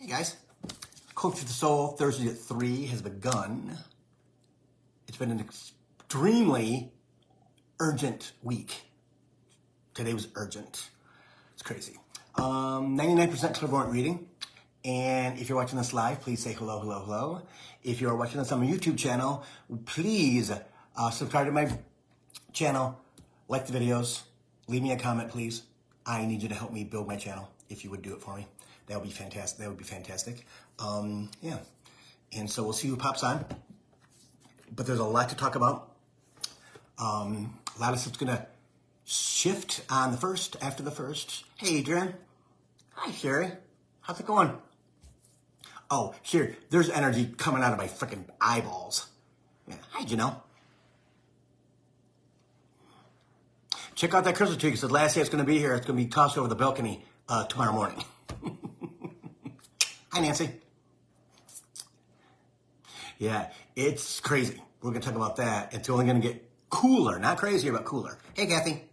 Hey guys, Coach for the Soul Thursday at 3 has begun. It's been an extremely urgent week. Today was urgent. It's crazy. 99% clairvoyant reading. And if you're watching this live, please say hello, hello, hello. If you're watching this on my YouTube channel, please subscribe to my channel, like the videos, leave me a comment, please. I need you to help me build my channel. If you would do it for me, that would be fantastic. That would be fantastic. Yeah. And so we'll see who pops on. But there's a lot to talk about. A lot of stuff's gonna shift on the first, after the first. Hey, Adrian. Hi, Sherry. How's it going? Oh, Sherry, there's energy coming out of my freaking eyeballs. Yeah. Hi, Janelle. Check out that Christmas tree because the last day it's going to be here. It's going to be tossed over the balcony tomorrow morning. Hi, Nancy. Yeah, it's crazy. We're going to talk about that. It's only going to get cooler. Not crazier, but cooler. Hey, Kathy.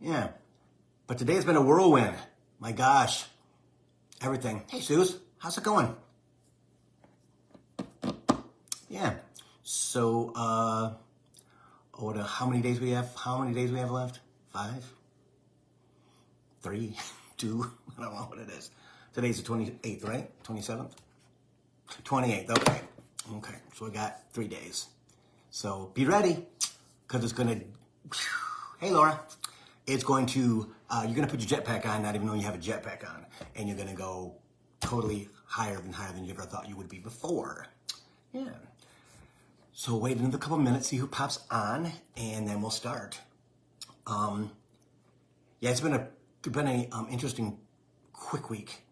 Yeah. But today has been a whirlwind. My gosh. Everything. Hey, Suze. How's it going? Yeah. So, how many days we have? How many days we have left? 5? 3? 2? I don't know what it is. Today's the 28th, right? 27th? 28th, okay. Okay, so we got 3 days. So be ready, because it's going to, hey Laura, it's going to, you're going to put your jetpack on, not even knowing you have a jetpack on, and you're going to go totally higher than you ever thought you would be before. Yeah. So wait another couple minutes, see who pops on, and then we'll start. Yeah, it's been a interesting, quick week.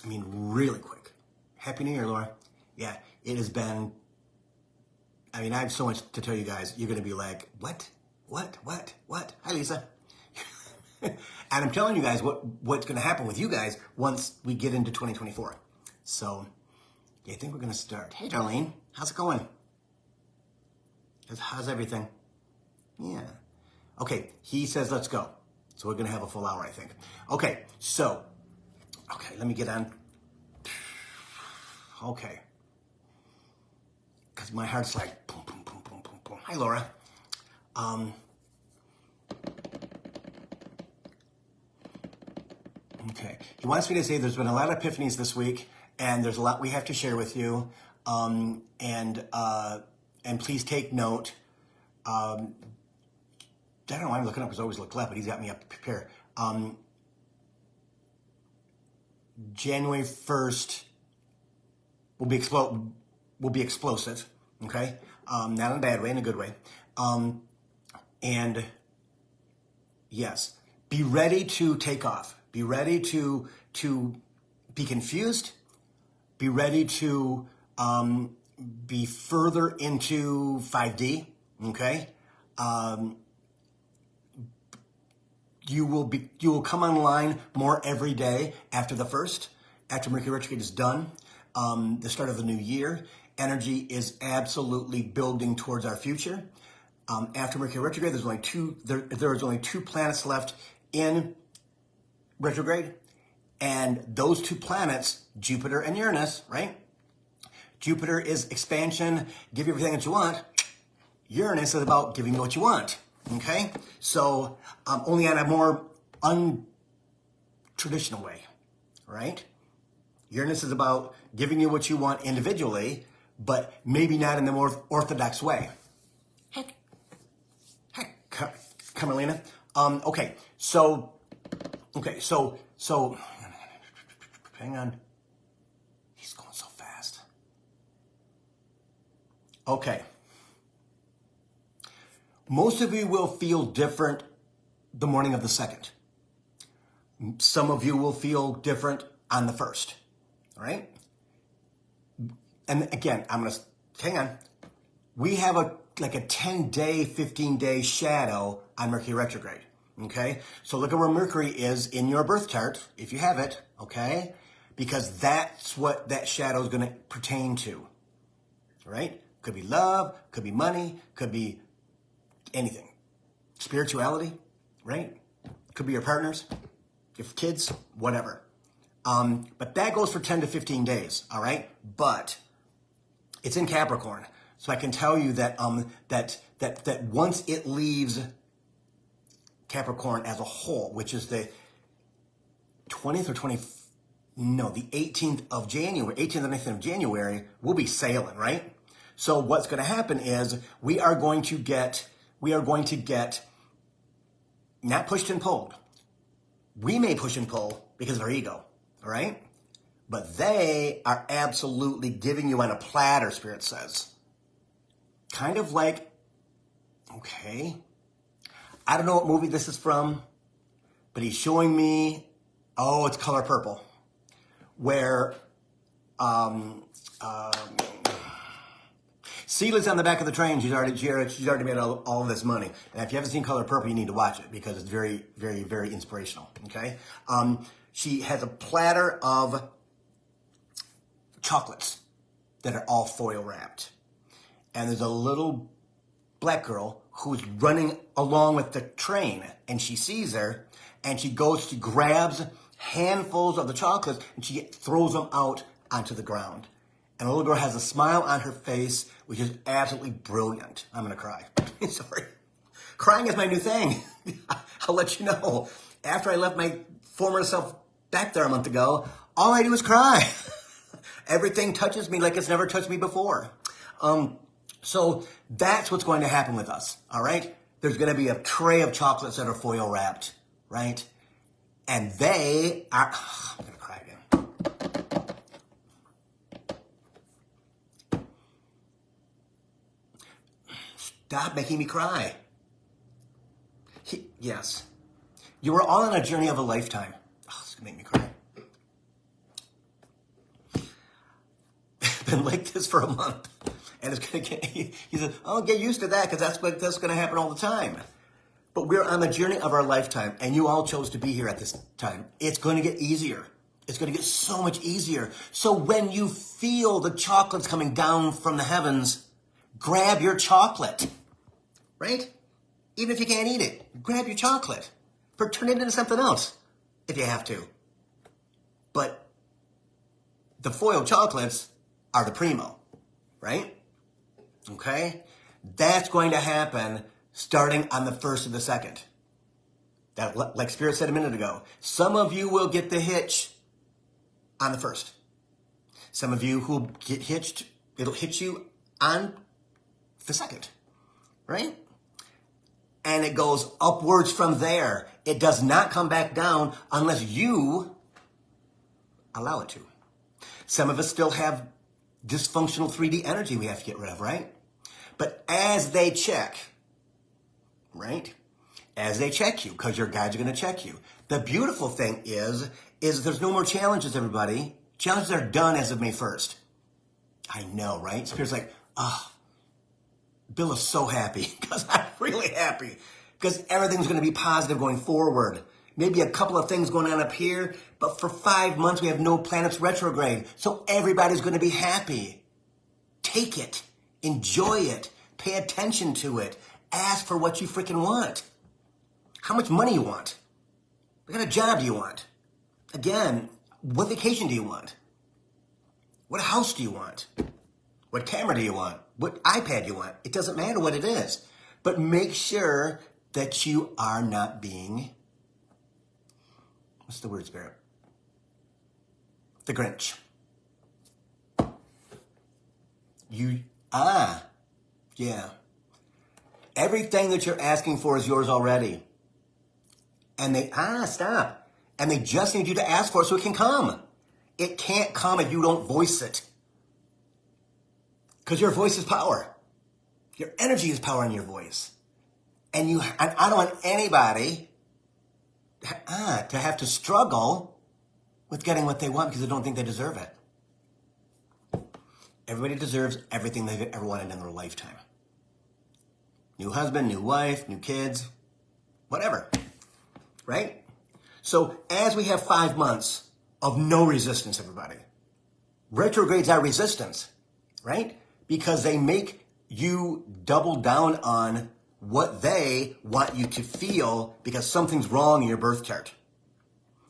I mean, really quick. Happy New Year, Laura. Yeah, it has been. I mean, I have so much to tell you guys. You're gonna be like, what? Hi, Lisa. And I'm telling you guys what's gonna happen with you guys once we get into 2024. So, yeah, I think we're gonna start. Hey, Darlene, how's it going? How's everything? Yeah. Okay, he says let's go. So we're going to have a full hour, I think. Okay, so, let me get on. Okay. Because my heart's like, boom, boom, boom, boom, boom, boom. Hi, Laura. Okay. He wants me to say there's been a lot of epiphanies this week, and there's a lot we have to share with you. And please take note. I don't know why I'm looking up because I always look left, but he's got me up to prepare. January 1st will be explosive, okay? Not in a bad way, in a good way. And yes, be ready to take off. Be ready to be confused. Be ready to be further into 5D, okay? You will come online more every day after the first, after Mercury retrograde is done, the start of the new year. Energy is absolutely building towards our future. After Mercury retrograde, there's only two planets left in retrograde, and those two planets, Jupiter and Uranus, right? Jupiter is expansion, give you everything that you want. Uranus is about giving you what you want. Okay, so only on a more untraditional way, right? Uranus is about giving you what you want individually, but maybe not in the more orthodox way. Heck, Carmelina. So, hang on. He's going so fast. Okay. Most of you will feel different the morning of the 2nd. Some of you will feel different on the 1st, all right? And again, hang on. We have a 10-day, 15-day shadow on Mercury retrograde, okay? So look at where Mercury is in your birth chart, if you have it, okay? Because that's what that shadow is going to pertain to, all right? Could be love, could be money, could be anything. Spirituality, right? Could be your partners, your kids, whatever. But that goes for 10 to 15 days, all right? But it's in Capricorn. So I can tell you that that once it leaves Capricorn as a whole, which is the 20th or 20th, no, the 18th of January, 18th and 19th of January, we'll be sailing, right? So what's going to happen is we are going to get not pushed and pulled. We may push and pull because of our ego, all right? But they are absolutely giving you on a platter, Spirit says. Kind of like, okay, I don't know what movie this is from, but he's showing me, oh, it's Color Purple, where Celia's on the back of the train. She's already made all of this money. And if you haven't seen Color Purple, you need to watch it because it's very, very, very inspirational, okay? She has a platter of chocolates that are all foil wrapped. And there's a little black girl who's running along with the train, and she sees her, and she grabs handfuls of the chocolates, and she throws them out onto the ground. And the little girl has a smile on her face, which is absolutely brilliant. I'm going to cry. Sorry. Crying is my new thing. I'll let you know. After I left my former self back there a month ago, all I do is cry. Everything touches me like it's never touched me before. So that's what's going to happen with us, all right? There's going to be a tray of chocolates that are foil wrapped, right? And they are... I'm going to cry again. Stop making me cry. Yes. You were all on a journey of a lifetime. Oh, it's going to make me cry. Been like this for a month. And it's going to get, he said, oh, get used to that because that's going to happen all the time. But we're on the journey of our lifetime, and you all chose to be here at this time. It's going to get easier. It's going to get so much easier. So when you feel the chocolates coming down from the heavens, grab your chocolate, right? Even if you can't eat it, grab your chocolate. Or turn it into something else if you have to. But the foil chocolates are the primo, right? Okay? That's going to happen starting on the 1st of the 2nd. That, like Spirit said a minute ago, some of you will get the hitch on the 1st. Some of you who get hitched, it'll hit you on the 2nd, right? And it goes upwards from there. It does not come back down unless you allow it to. Some of us still have dysfunctional 3D energy we have to get rid of, right? But as they check, right? As they check you, because your guides are going to check you. The beautiful thing is there's no more challenges, everybody. Challenges are done as of May 1st. I know, right? Spirit's like, oh, Bill is so happy because I'm really happy because everything's going to be positive going forward. Maybe a couple of things going on up here, but for 5 months we have no planets retrograde. So everybody's going to be happy. Take it. Enjoy it. Pay attention to it. Ask for what you freaking want. How much money you want? What kind of job do you want? Again, what vacation do you want? What house do you want? What camera do you want? What iPad do you want? It doesn't matter what it is. But make sure that you are not being... What's the word, Spirit? The Grinch. Yeah. Everything that you're asking for is yours already. And stop. And they just need you to ask for it so it can come. It can't come if you don't voice it. Because your voice is power. Your energy is power in your voice. And I don't want anybody to have to struggle with getting what they want because they don't think they deserve it. Everybody deserves everything they've ever wanted in their lifetime. New husband, new wife, new kids, whatever, right? So as we have 5 months of no resistance, everybody, retrogrades are resistance, right? Because they make you double down on what they want you to feel because something's wrong in your birth chart.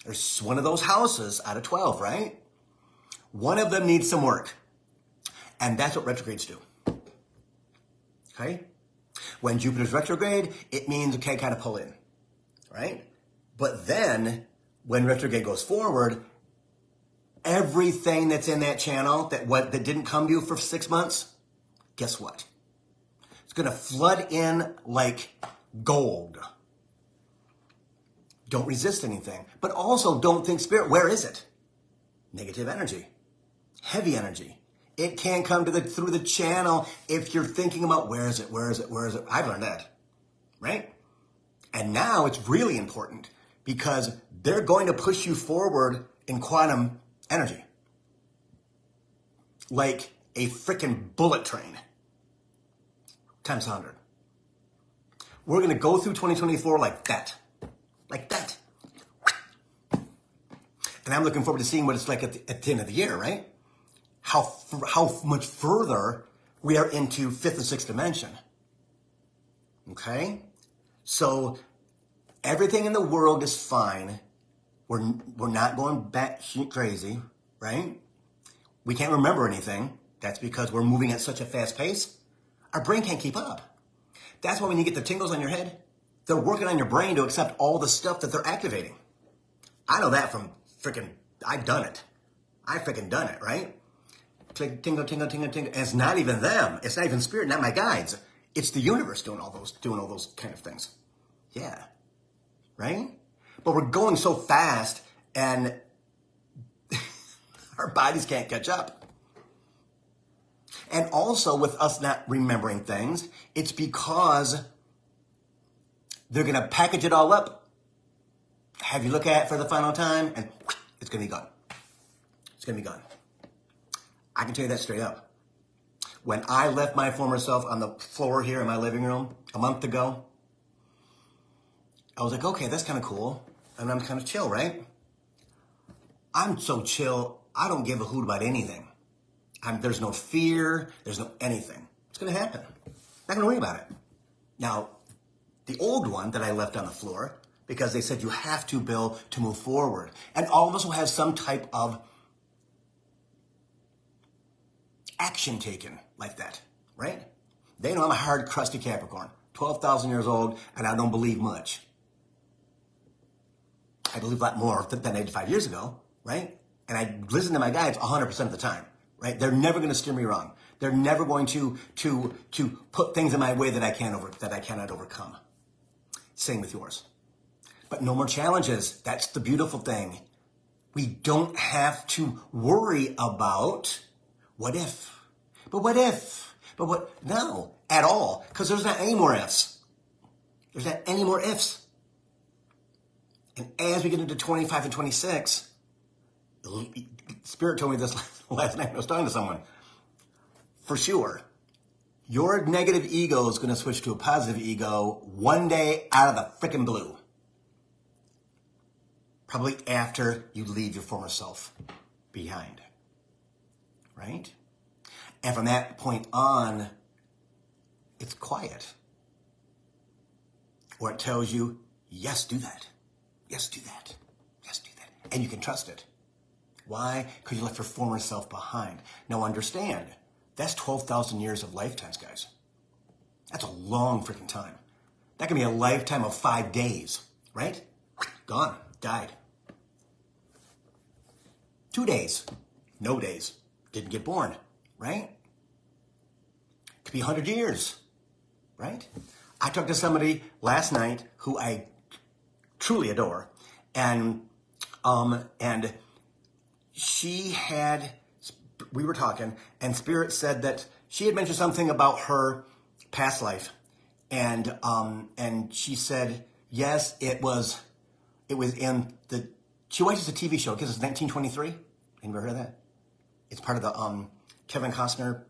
There's one of those houses out of 12, right? One of them needs some work. And that's what retrogrades do. Okay? When Jupiter's retrograde, it means, okay, kind of pull in, right? But then, when retrograde goes forward, everything that's in that channel that didn't come to you for 6 months, guess what? It's going to flood in like gold. Don't resist anything. But also don't think spirit, where is it? Negative energy. Heavy energy. It can't come through the channel if you're thinking about where is it? I've learned that, right? And now it's really important because they're going to push you forward in quantum energy. Like a freaking bullet train. Times 100. We're going to go through 2024 like that. Like that. And I'm looking forward to seeing what it's like at the end of the year, right? How much further we are into 5th and 6th dimension. Okay? So everything in the world is fine. We're not going back crazy, right? We can't remember anything. That's because we're moving at such a fast pace. Our brain can't keep up. That's why when you get the tingles on your head, they're working on your brain to accept all the stuff that they're activating. I know that from freaking, I've done it. I freaking done it, right? Tingle, tingle, tingle, tingle. And it's not even them. It's not even spirit, not my guides. It's the universe doing all those kind of things. Yeah. Right? But we're going so fast and our bodies can't catch up. And also with us not remembering things, it's because they're going to package it all up, have you look at it for the final time, and it's going to be gone. It's going to be gone. I can tell you that straight up. When I left my former self on the floor here in my living room a month ago, I was like, okay, that's kind of cool. And I'm kind of chill, right? I'm so chill, I don't give a hoot about anything. There's no fear, there's no anything. It's going to happen. Not going to worry about it. Now, the old one that I left on the floor, because they said you have to, Bill, to move forward. And all of us will have some type of action taken like that, right? They know I'm a hard, crusty Capricorn, 12,000 years old, and I don't believe much. I believe a lot more than I did 5 years ago, right? And I listen to my guides 100% of the time, right? They're never going to steer me wrong. They're never going to put things in my way that I cannot overcome. Same with yours. But no more challenges. That's the beautiful thing. We don't have to worry about what if. But what if? But what? No, at all. Because there's not any more ifs. There's not any more ifs. And as we get into 25 and 26, Spirit told me this last night when I was talking to someone. For sure, your negative ego is going to switch to a positive ego one day out of the frickin' blue. Probably after you leave your former self behind. Right? And from that point on, it's quiet. Or it tells you, yes, do that. Yes, do that. Yes, do that. And you can trust it. Why? Because you left your former self behind. Now understand, that's 12,000 years of lifetimes, guys. That's a long freaking time. That can be a lifetime of 5 days, right? Gone, died. 2 days, no days, didn't get born, right? Could be 100 years, right? I talked to somebody last night who I truly adore, and we were talking, and Spirit said that she had mentioned something about her past life, and she said, yes, it was in the, she watches a TV show because it's 1923. Anybody heard of that? It's part of the Kevin Costner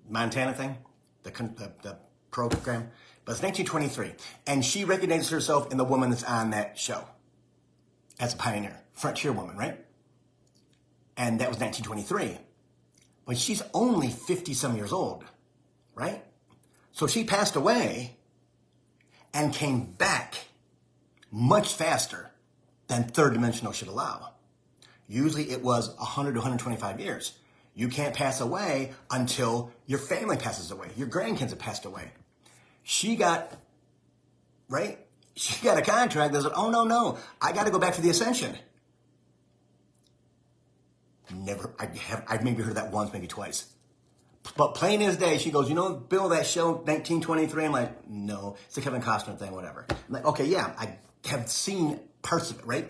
Montana thing, the program. But it's 1923, and she recognizes herself in the woman that's on that show as a pioneer, frontier woman, right? And that was 1923. But she's only 50-some years old, right? So she passed away and came back much faster than third dimensional should allow. Usually it was 100 to 125 years. You can't pass away until your family passes away. Your grandkids have passed away. She got, right? She got a contract that said, oh, no, I got to go back for the ascension. Never, I've maybe heard that once, maybe twice. But plain as day, she goes, Bill, that show 1923? I'm like, no, it's a Kevin Costner thing, whatever. I'm like, okay, yeah, I have seen parts of it, right?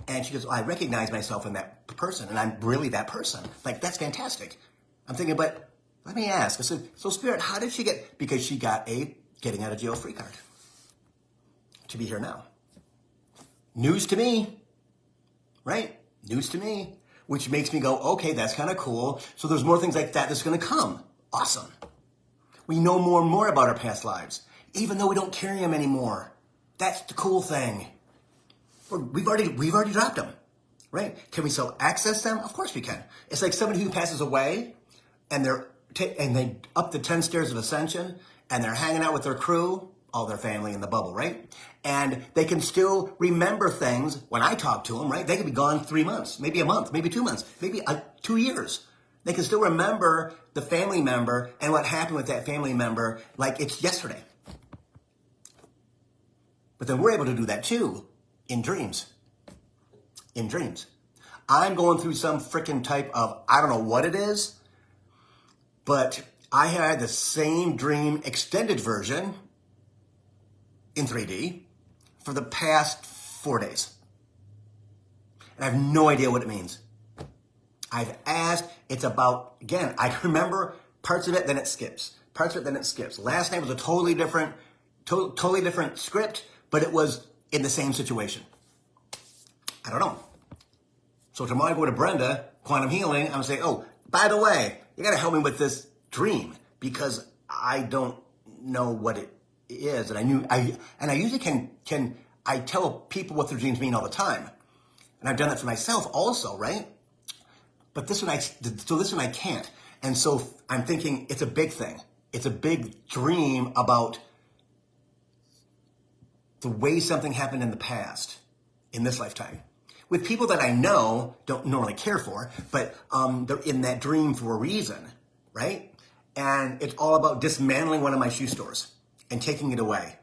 And she goes, I recognize myself in that person, and I'm really that person. Like, that's fantastic. I'm thinking, but let me ask. I said, so Spirit, how did she get? Because she got a getting out of jail free card to be here now. News to me, right? News to me, which makes me go, okay, that's kind of cool. So there's more things like that that's going to come. Awesome. We know more and more about our past lives, even though we don't carry them anymore. That's the cool thing. We've already dropped them, right? Can we still access them? Of course we can. It's like somebody who passes away and they up the 10 stairs of ascension and they're hanging out with their crew, all their family in the bubble, right? And they can still remember things when I talk to them, right? They could be gone 3 months, maybe a month, maybe 2 months, maybe 2 years. They can still remember the family member and what happened with that family member like it's yesterday. But then we're able to do that too. In dreams. I'm going through some freaking type of, I don't know what it is, but I had the same dream extended version in 3D for the past 4 days. And I have no idea what it means. I've asked, it's about, again, I remember parts of it, then it skips. Parts of it, then it skips. Last night was a totally different script, but it was in the same situation. I don't know. So tomorrow I go to Brenda, Quantum Healing, I'm going to say, oh, by the way, you got to help me with this dream because I don't know what it is. And I usually can I tell people what their dreams mean all the time. And I've done that for myself also, right? But this one I can't. And so I'm thinking it's a big thing. It's a big dream about the way something happened in the past, in this lifetime, with people that I know don't normally care for, but they're in that dream for a reason, right? And it's all about dismantling one of my shoe stores and taking it away.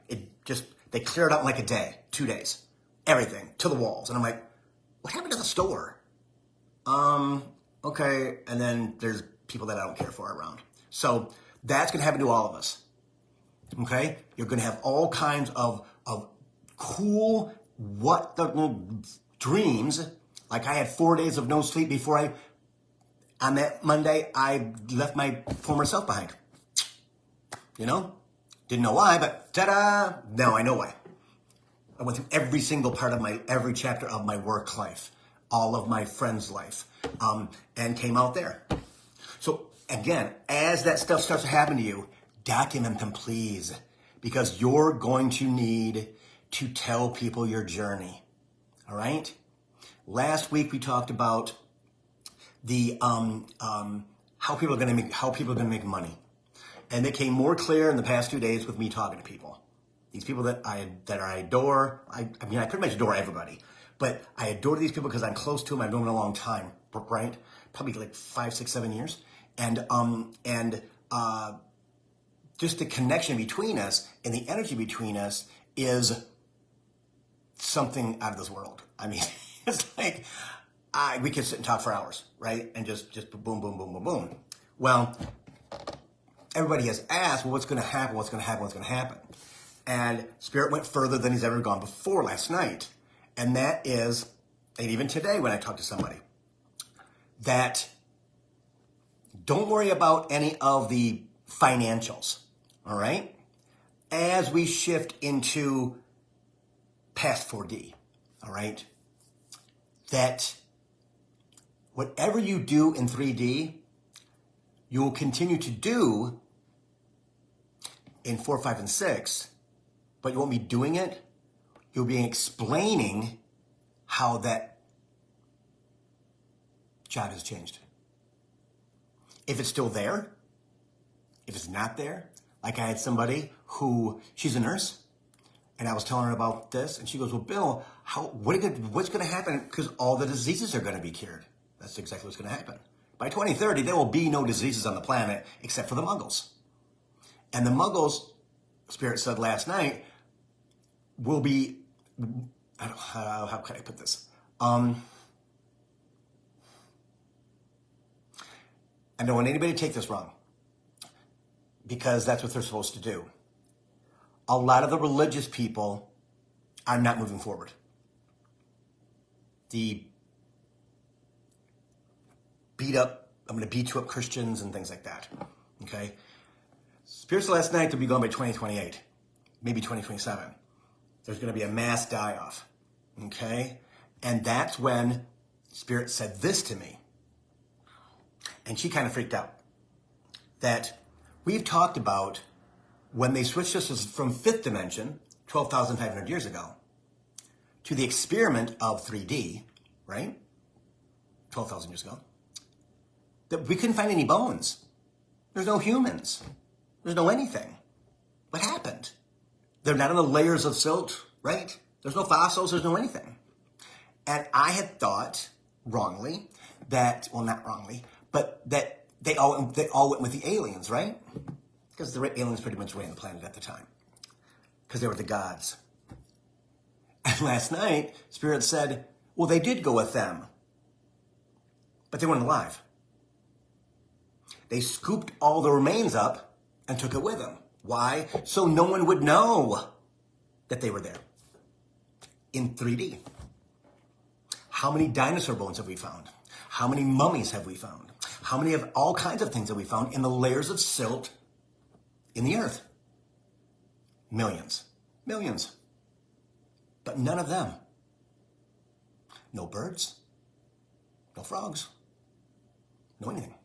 They clear it out in like a day, 2 days, everything to the walls. And I'm like, what happened to the store? Okay. And then there's people that I don't care for around. So that's going to happen to all of us. Okay. You're going to have all kinds of cool, dreams. Like I had 4 days of no sleep before on that Monday, I left my former self behind. Didn't know why, but ta-da, now I know why. I went through every single part of every chapter of my work life, all of my friends' life, and came out there. So again, as that stuff starts to happen to you, document them, please, because you're going to need to tell people your journey. All right. Last week we talked about the how people are going to make money, and it became more clear in the past 2 days with me talking to people. These people that I adore. I pretty much adore everybody, but I adore these people because I'm close to them. I've known them a long time, right? Probably like 5, 6, 7 years, and just the connection between us and the energy between us is something out of this world. I mean, it's like we could sit and talk for hours, right? And just boom, boom, boom, boom, boom. Well, everybody has asked, well, what's going to happen? What's going to happen? What's going to happen? And Spirit went further than he's ever gone before last night. And that is, and even today when I talk to somebody, that don't worry about any of the financials, all right? As we shift into past 4D, all right? That whatever you do in 3D, you will continue to do in 4, 5, and 6, but you won't be doing it. You'll be explaining how that job has changed. If it's still there, if it's not there, like I had somebody who, she's a nurse, And I was telling her about this, and she goes, well, Bill, what's going to happen? Because all the diseases are going to be cured. That's exactly what's going to happen. By 2030, there will be no diseases on the planet except for the muggles. And the muggles, Spirit said last night, will be, how can I put this? I don't want anybody to take this wrong, because that's what they're supposed to do. A lot of the religious people are not moving forward. The beat up, I'm going to beat you up Christians and things like that. Okay? Spirit said last night they'll be gone by 2028, maybe 2027. There's going to be a mass die-off. Okay? And that's when Spirit said this to me. And she kind of freaked out. That we've talked about when they switched us from fifth dimension, 12,500 years ago, to the experiment of 3D, right? 12,000 years ago, that we couldn't find any bones. There's no humans. There's no anything. What happened? They're not in the layers of silt, right? There's no fossils. There's no anything. And I had thought wrongly that, well, not wrongly, but that they all went with the aliens, right? Because the aliens pretty much ran the planet at the time. Because they were the gods. And last night, Spirit said, well, they did go with them. But they weren't alive. They scooped all the remains up and took it with them. Why? So no one would know that they were there. In 3D. How many dinosaur bones have we found? How many mummies have we found? How many of all kinds of things have we found in the layers of silt in the earth? Millions. Millions. But none of them. No birds. No frogs. No anything.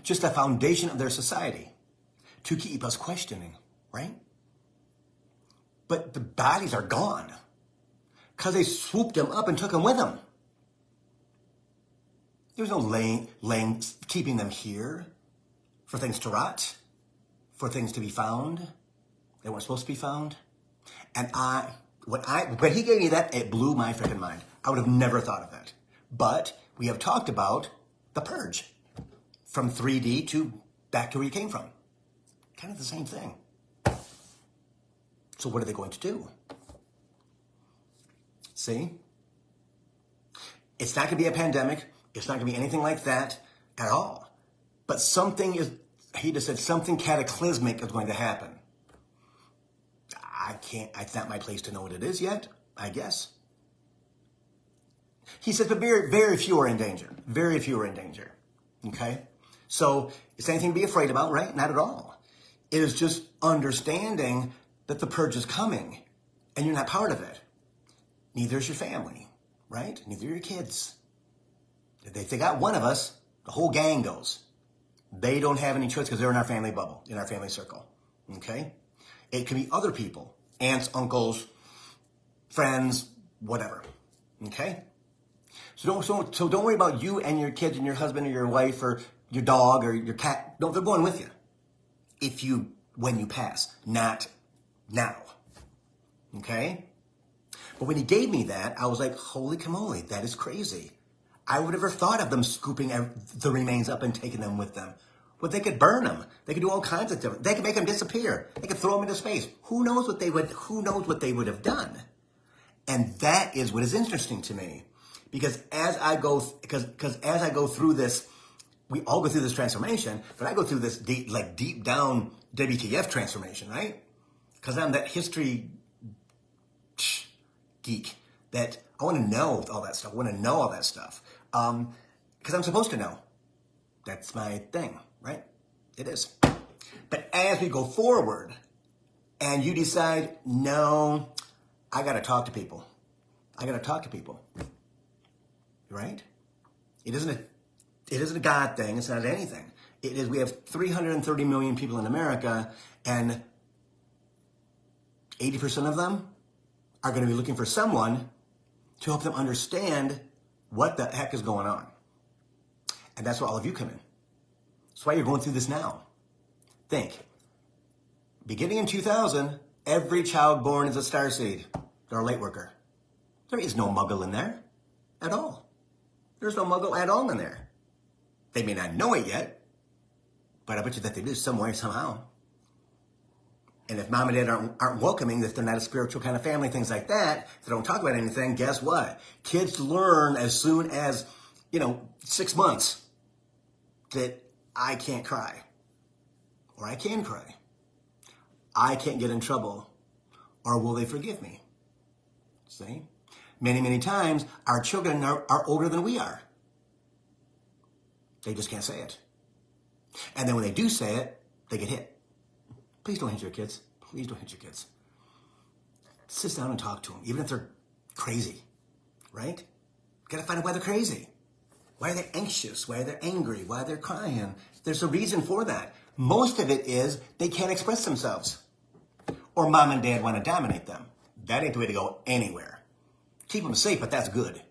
Just a foundation of their society to keep us questioning, right? But the bodies are gone because they swooped them up and took them with them. There's no keeping them here for things to rot, for things to be found. They weren't supposed to be found. And when he gave me that, it blew my freaking mind. I would have never thought of that. But we have talked about the purge from 3D to back to where you came from. Kind of the same thing. So what are they going to do? See? It's not going to be a pandemic. It's not going to be anything like that at all. But something is, he just said, something cataclysmic is going to happen. It's not my place to know what it is yet, I guess. He said, but very, very few are in danger. Very few are in danger. Okay? So, it's anything to be afraid about, right? Not at all. It is just understanding that the purge is coming and you're not part of it. Neither is your family, right? Neither are your kids. If they got one of us, the whole gang goes. They don't have any choice because they're in our family bubble, in our family circle. Okay? It can be other people, aunts, uncles, friends, whatever. Okay? So don't worry about you and your kids and your husband or your wife or your dog or your cat. No, they're going with you. When you pass, not now. Okay? But when he gave me that, I was like, holy camole, that is crazy. I would have never thought of them scooping the remains up and taking them with them. But they could burn them. They could do all kinds of different. They could make them disappear. They could throw them into space. Who knows what they would have done? And that is what is interesting to me, because as I go through this, we all go through this transformation, but I go through this deep down WTF transformation, right? Because I'm that history geek that I want to know all that stuff. I want to know all that stuff because I'm supposed to know. That's my thing, right? It is. But as we go forward and you decide, no, I got to talk to people. Right? It isn't a God thing. It's not anything. It is. We have 330 million people in America, and 80% of them are going to be looking for someone to help them understand what the heck is going on. And that's where all of you come in. That's why you're going through this now. Think. Beginning in 2000, Every child born is a starseed. They're a light worker. There is no muggle in there at all. There's no muggle at all in there. They may not know it yet, but I bet you that they do some way, somehow. And if mom and dad aren't welcoming, if they're not a spiritual kind of family, things like that, if they don't talk about anything, guess what? Kids learn as soon as, 6 months that I can't cry. Or I can cry. I can't get in trouble. Or will they forgive me? See? Many, many times, our children are older than we are. They just can't say it. And then when they do say it, they get hit. Please don't hit your kids. Please don't hit your kids. Sit down and talk to them, even if they're crazy, right? Got to find out why they're crazy. Why are they anxious? Why are they angry? Why are they crying? There's a reason for that. Most of it is they can't express themselves. Or mom and dad want to dominate them. That ain't the way to go anywhere. Keep them safe, but that's good,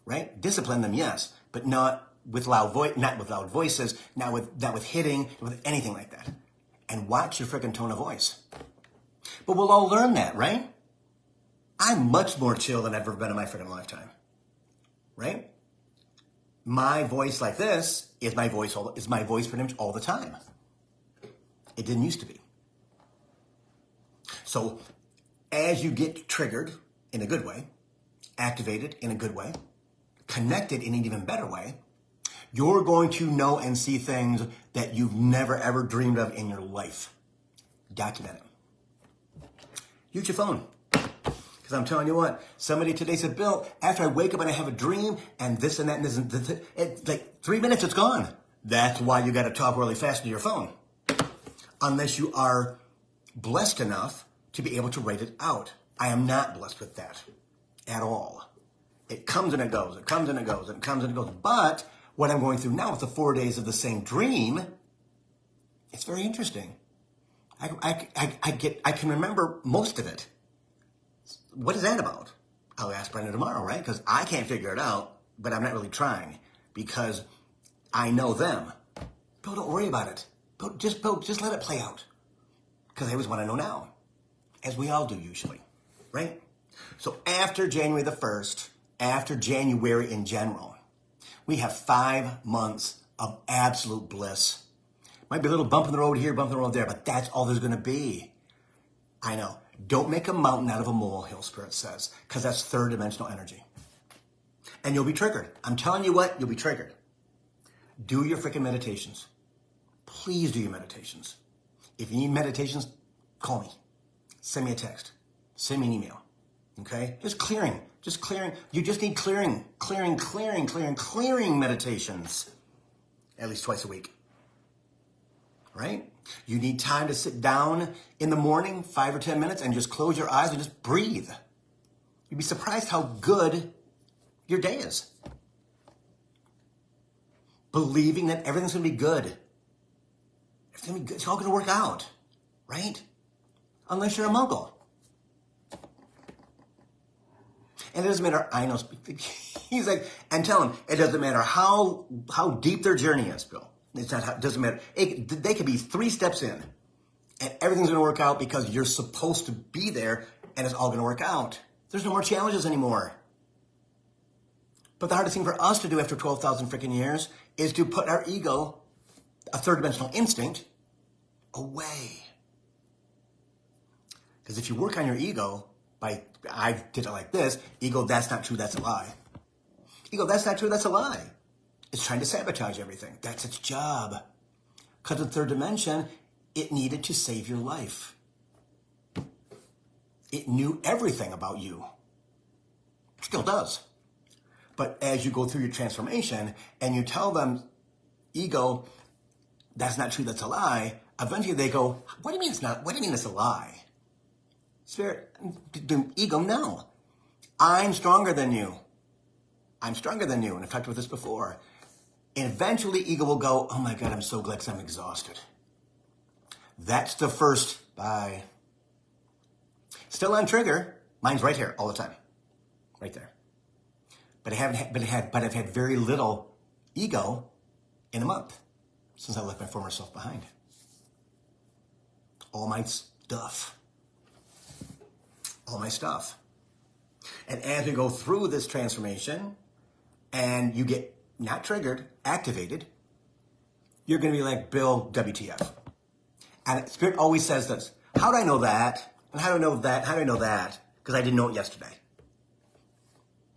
right? Discipline them, yes, but not with loud voices, not with hitting, with anything like that. And watch your freaking tone of voice. But we'll all learn that, right? I'm much more chill than I've ever been in my freaking lifetime, right? My voice like this is my voice pretty much all the time. It didn't used to be. So as you get triggered in a good way, activated in a good way, connected in an even better way, you're going to know and see things that you've never ever dreamed of in your life. Document it. Use your phone. Because I'm telling you what, somebody today said, Bill, after I wake up and I have a dream and this and that and this and this, it's like 3 minutes, it's gone. That's why you got to talk really fast to your phone. Unless you are blessed enough to be able to write it out. I am not blessed with that at all. It comes and it goes. It comes and it goes. It comes and it goes. But what I'm going through now with the 4 days of the same dream, it's very interesting. I can remember most of it. What is that about? I'll ask Brenda tomorrow, right? Because I can't figure it out, but I'm not really trying because I know them. Bill, don't worry about it. Bill, just let it play out. Because I always want to know now, as we all do usually, right? So after January the 1st, after January in general, we have 5 months of absolute bliss. Might be a little bump in the road here, bump in the road there, but that's all there's going to be. I know. Don't make a mountain out of a molehill, Spirit says, because that's third dimensional energy. And you'll be triggered. I'm telling you what, you'll be triggered. Do your freaking meditations. Please do your meditations. If you need meditations, call me. Send me a text. Send me an email. Okay? Just clearing. You just need clearing meditations. At least twice a week. Right? You need time to sit down in the morning, 5 or 10 minutes, and just close your eyes and just breathe. You'd be surprised how good your day is. Believing that everything's going to be good. It's going to be good. It's all going to work out. Right? Unless you're a muggle. And it doesn't matter, I know, he's like, and tell him, it doesn't matter how deep their journey is, Bill. It doesn't matter. They could be 3 steps in, and everything's going to work out because you're supposed to be there, and it's all going to work out. There's no more challenges anymore. But the hardest thing for us to do after 12,000 freaking years is to put our ego, a third dimensional instinct, away. Because if you work on your ego I did it like this, ego, that's not true, that's a lie. Ego, that's not true, that's a lie. It's trying to sabotage everything. That's its job. Because in third dimension, it needed to save your life. It knew everything about you. It still does. But as you go through your transformation and you tell them, ego, that's not true, that's a lie, eventually they go, what do you mean it's not? What do you mean it's a lie? Spirit, ego, no. I'm stronger than you. I'm stronger than you. And I've talked about this before. And eventually ego will go, oh my God, I'm so glad because I'm exhausted. That's the first, bye. Still on trigger. Mine's right here all the time. Right there. But I've had very little ego in a month since I left my former self behind. All my stuff. all my stuff. And as we go through this transformation and you get not triggered, activated, you're going to be like, Bill, WTF. And Spirit always says this. How do I know that? And how do I know that? How do I know that? Because I didn't know it yesterday.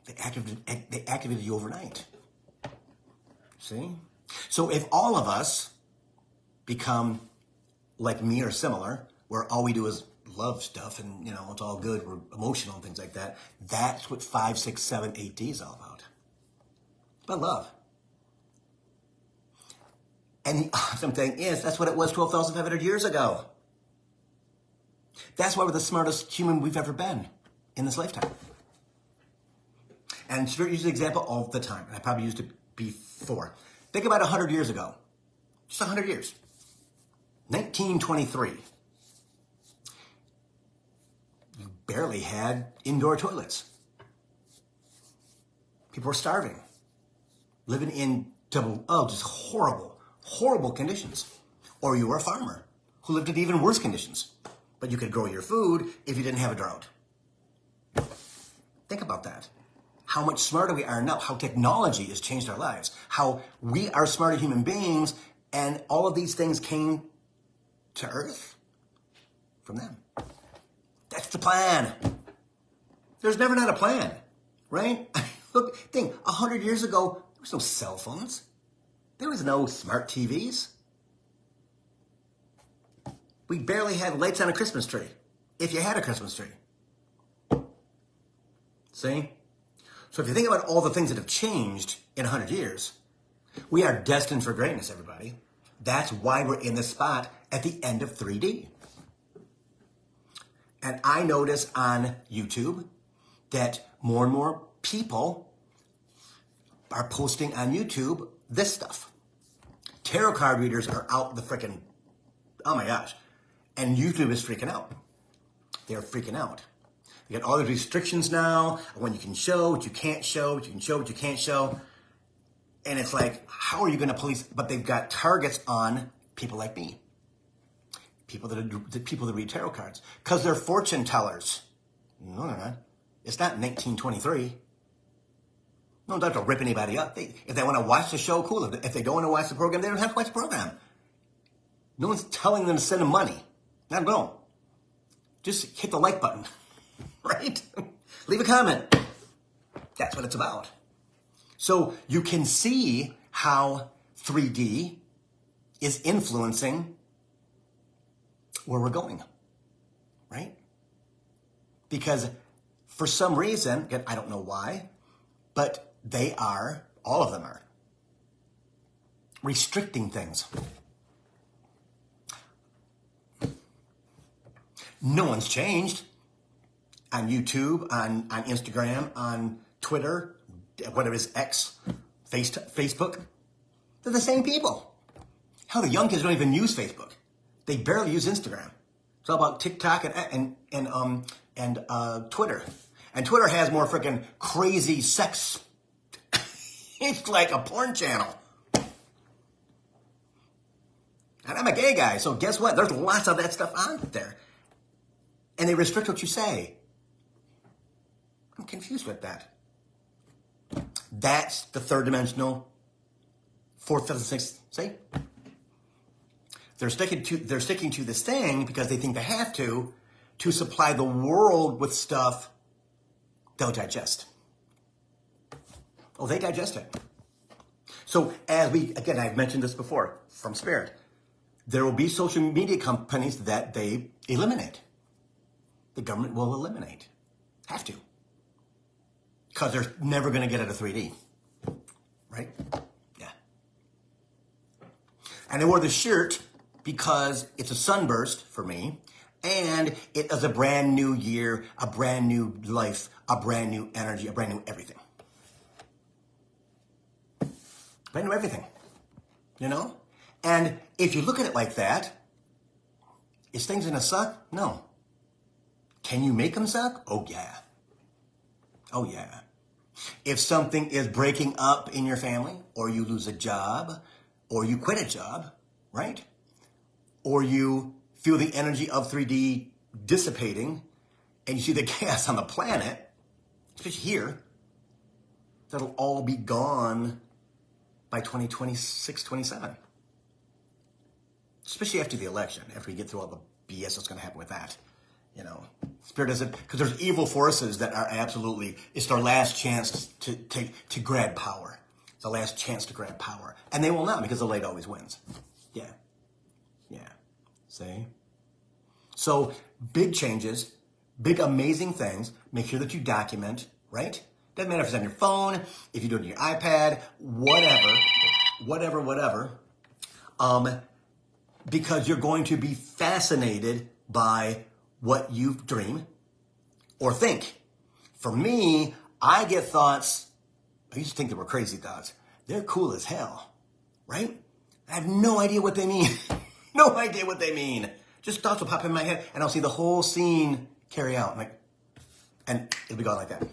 They activated you overnight. See? So if all of us become like me or similar, where all we do is love stuff and, you know, it's all good, we're emotional and things like that, that's what 5, 6, 7, 8D is all about. It's about love. And the awesome thing is, that's what it was 12,500 years ago. That's why we're the smartest human we've ever been in this lifetime. And Spirit uses the example all the time, and I probably used it before. Think about 100 years ago. Just 100 years. 1923. You barely had indoor toilets. People were starving. Living in just horrible conditions. Or you were a farmer who lived in even worse conditions. But you could grow your food if you didn't have a drought. Think about that. How much smarter we are now, how technology has changed our lives, how we are smarter human beings, and all of these things came to Earth from them. That's the plan. There's never not a plan, right? Look, think, 100 years ago, there was no cell phones. There was no smart TVs. We barely had lights on a Christmas tree, if you had a Christmas tree. See? So if you think about all the things that have changed in 100 years, we are destined for greatness, everybody. That's why we're in this spot at the end of 3D. And I notice on YouTube that more and more people are posting on YouTube this stuff. Tarot card readers are out the frickin', oh my gosh. And YouTube is freaking out. They're freaking out. You got all the restrictions now, when you can show, what you can't show, what you can show, what you can't show. And it's like, how are you going to police? But they've got targets on people like me. People that read tarot cards. Because they're fortune tellers. No, they're not. It's not 1923. No, don't have to rip anybody up. If they want to watch the show, cool. If they don't want to watch the program, they don't have to watch the program. No one's telling them to send them money. Not at all. Just hit the like button. Right? Leave a comment. That's what it's about. So you can see how 3D is influencing where we're going, right? Because for some reason, again, I don't know why, but they are, all of them are, restricting things. No one's changed. On YouTube, on Instagram, on Twitter, whatever it is, X, Facebook. They're the same people. Hell, the young kids don't even use Facebook. They barely use Instagram. It's all about TikTok and Twitter. And Twitter has more freaking crazy sex. It's like a porn channel. And I'm a gay guy, so guess what? There's lots of that stuff on there. And they restrict what you say. I'm confused with that. That's the third dimensional, fourth, fifth, and sixth. See? They're sticking to this thing because they think they have to supply the world with stuff they'll digest. Oh, they digest it. So again, I've mentioned this before from Spirit, there will be social media companies that they eliminate. The government will eliminate. Have to. Because they're never going to get out of 3D. Right? Yeah. And I wore the shirt because it's a sunburst for me. And it is a brand new year, a brand new life, a brand new energy, a brand new everything. Brand new everything. You know? And if you look at it like that, is things going to suck? No. Can you make them suck? Oh, yeah. Oh, yeah. If something is breaking up in your family, or you lose a job, or you quit a job, right? Or you feel the energy of 3D dissipating, and you see the gas on the planet, especially here, that'll all be gone by 2026, 27. Especially after the election, after we get through all the BS that's going to happen with that. You know, Spirit doesn't, because there's evil forces that are absolutely, it's their last chance to grab power. It's the last chance to grab power. And they will not, because the light always wins. Yeah. Yeah. See? So, big changes, big amazing things. Make sure that you document, right? Doesn't matter if it's on your phone, if you do it on your iPad, whatever. Because you're going to be fascinated by what you dream or think. For me, I get thoughts, I used to think they were crazy thoughts. They're cool as hell, right? I have no idea what they mean. No idea what they mean. Just thoughts will pop in my head and I'll see the whole scene carry out. And it'll be gone like that.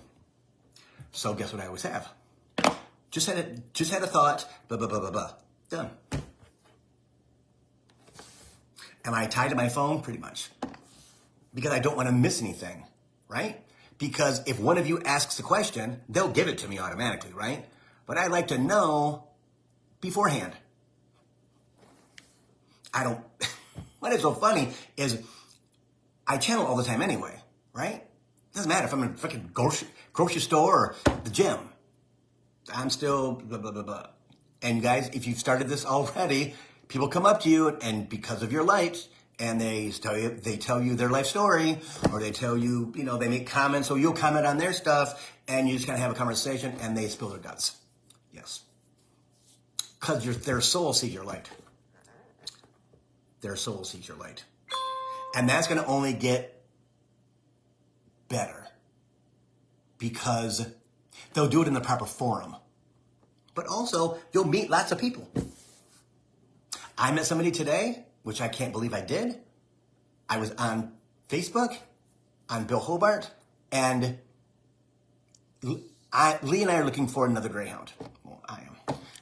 So guess what I always have? Just had a thought, blah, blah, blah, blah, blah. Done. Am I tied to my phone? Pretty much. Because I don't want to miss anything, right? Because if one of you asks a question, they'll give it to me automatically, right? But I like to know beforehand. I don't, what is so funny is I channel all the time anyway, right? Doesn't matter if I'm in a freaking grocery store or the gym. I'm still blah, blah, blah, blah. And guys, if you've started this already, people come up to you and because of your light, and they tell you their life story, or they tell you, they make comments, so you'll comment on their stuff, and you just kind of have a conversation, and they spill their guts. Yes. Because their soul sees your light. Their soul sees your light. And that's going to only get better. Because they'll do it in the proper forum. But also, you'll meet lots of people. I met somebody today, which I can't believe I did. I was on Facebook, on Bill Hobart, and Lee and I are looking for another greyhound. Well, I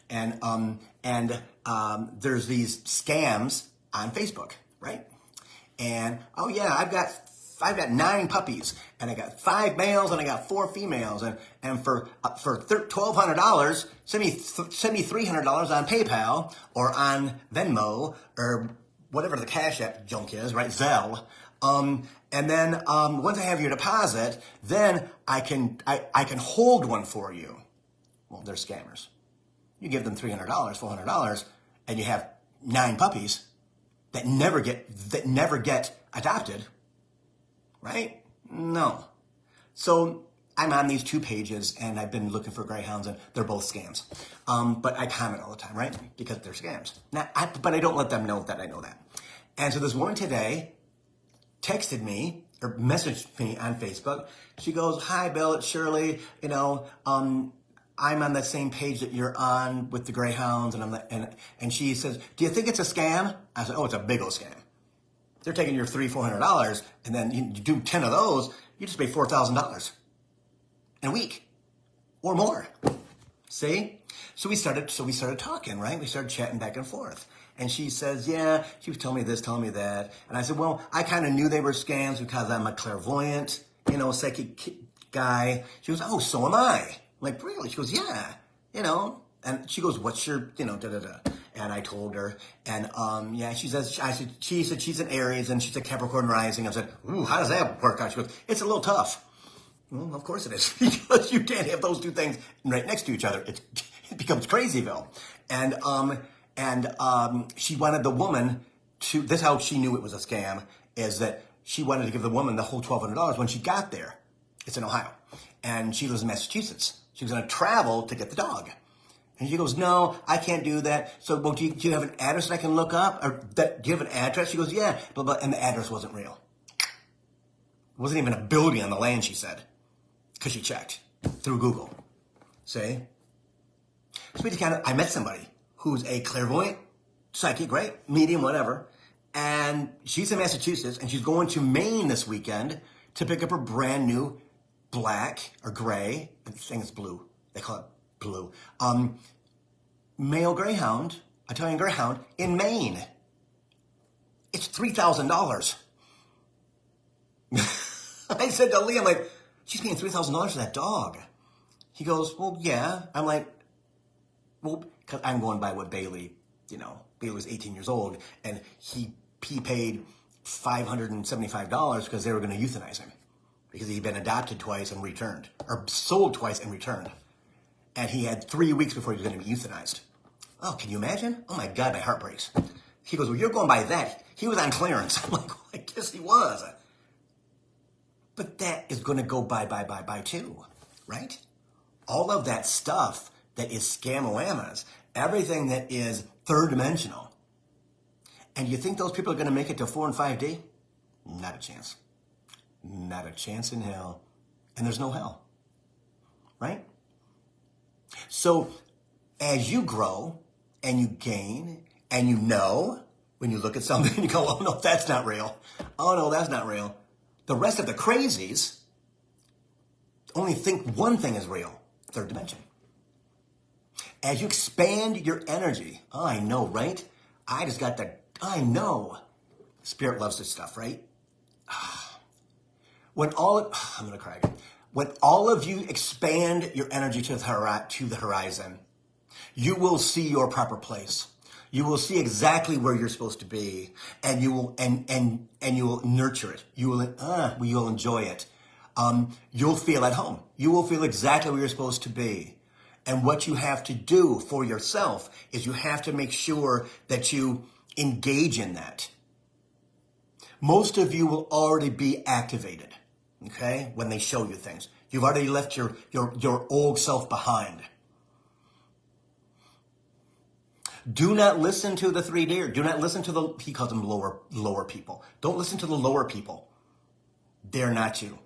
am. And there's these scams on Facebook, right? And, oh yeah, I've got 9 puppies, and I got 5 males, and I got 4 females, and for $1,200, send me $300 on PayPal, or on Venmo, or whatever the Cash App junk is, right, Zelle, and then once I have your deposit, then I can hold one for you. Well, they're scammers. You give them $300, $400, and you have 9 puppies that never get adopted. Right? No. So I'm on these 2 pages, and I've been looking for greyhounds, and they're both scams. But I comment all the time, right? Because they're scams. But I don't let them know that I know that. And so this woman today texted me, or messaged me on Facebook. She goes, "Hi, Bill, it's Shirley. I'm on that same page that you're on with the greyhounds." And she says, "Do you think it's a scam?" I said, "Oh, it's a big old scam. They're taking your $300-$400, and then you do 10 of those, you just pay $4,000 in a week or more." See? So we started talking, right? We started chatting back and forth. And she says, yeah, she was telling me this, telling me that. And I said, well, I kind of knew they were scams because I'm a clairvoyant, psychic guy. She goes, oh, so am I. I'm like, really? She goes, yeah, And she goes, what's your, da-da-da. And I told her, and she said she's an Aries and she's a Capricorn rising. I said, ooh, how does that work out? She goes, it's a little tough. Well, of course it is, because you can't have those 2 things right next to each other. It becomes crazyville. And she wanted the woman to. This is how she knew it was a scam. Is that she wanted to give the woman the whole $1,200 when she got there. It's in Ohio, and she lives in Massachusetts. She was going to travel to get the dog. And she goes, no, I can't do that. So, well, do you have an address that I can look up? Or do you have an address? She goes, yeah. Blah, blah, and the address wasn't real. It wasn't even a building on the land, she said. Because she checked through Google. See? So I met somebody who's a clairvoyant, psychic, right? Medium, whatever. And she's in Massachusetts, and she's going to Maine this weekend to pick up her brand new black or gray. I think it's blue. They call it blue. Male greyhound, Italian greyhound in Maine. It's $3,000. I said to Lee, I'm like, she's paying $3,000 for that dog. He goes, well, yeah. I'm like, well, because I'm going by what Bailey, Bailey was 18 years old, and he paid $575 because they were going to euthanize him because he'd been adopted twice and returned, or sold twice and returned. And he had 3 weeks before he was going to be euthanized. Oh, can you imagine? Oh my God, my heart breaks. He goes, well, you're going by that. He was on clearance. I'm like, well, I guess he was. But that is going to go by too, right? All of that stuff that is scam-o-lamas, everything that is third dimensional. And you think those people are going to make it to 4 and 5D? Not a chance. Not a chance in hell. And there's no hell, right? So as you grow and you gain and when you look at something and you go, oh no, that's not real. Oh no, that's not real. The rest of the crazies only think one thing is real, third dimension. As you expand your energy, oh, I know, right? I know. Spirit loves this stuff, right? I'm going to cry again. When all of you expand your energy to the horizon, you will see your proper place. You will see exactly where you're supposed to be, and you will you will nurture it. You will enjoy it. You'll feel at home. You will feel exactly where you're supposed to be. And what you have to do for yourself is you have to make sure that you engage in that. Most of you will already be activated, okay, when they show you things. You've already left your old self behind. Do not listen to the 3D. Do not listen to he calls them lower people. Don't listen to the lower people. They're not you.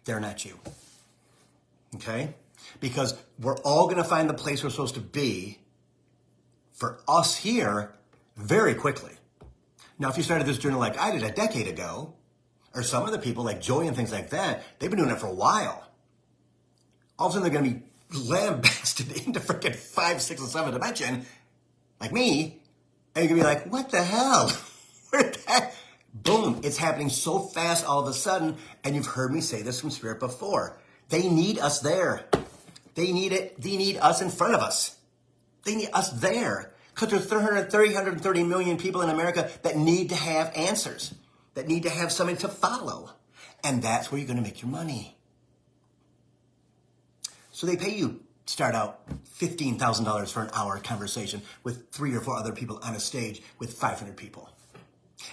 They're not you. Okay? Because we're all going to find the place we're supposed to be for us here very quickly. Now, if you started this journey like I did a decade ago, or some other people like Joy and things like that, they've been doing it for a while. All of a sudden, they're going to be lambasted into freaking 5, 6, and 7 dimension, like me, and you're going to be like, what the hell? Where did that? Boom, it's happening so fast all of a sudden, and you've heard me say this from Spirit before. They need us there. They need it. They need us in front of us. They need us there. Because there's 330 million people in America that need to have answers, that need to have something to follow. And that's where you're going to make your money. So they pay you, start out $15,000 for an hour conversation with 3 or 4 other people on a stage with 500 people.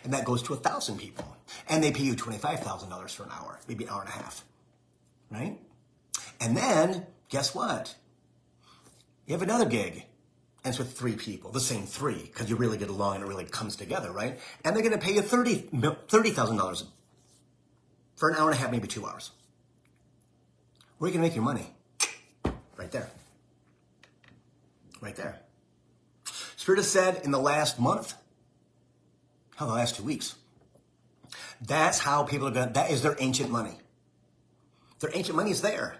And that goes to 1,000 people. And they pay you $25,000 for an hour, maybe an hour and a half, right? And then, guess what? You have another gig, and it's with 3 people, the same 3, because you really get along and it really comes together, right? And they're going to pay you $30,000 for an hour and a half, maybe 2 hours. Where are you going to make your money? Right there. Right there. Spirit has said in the last month, the last 2 weeks, that's how people are going to, that is their ancient money. Their ancient money is there.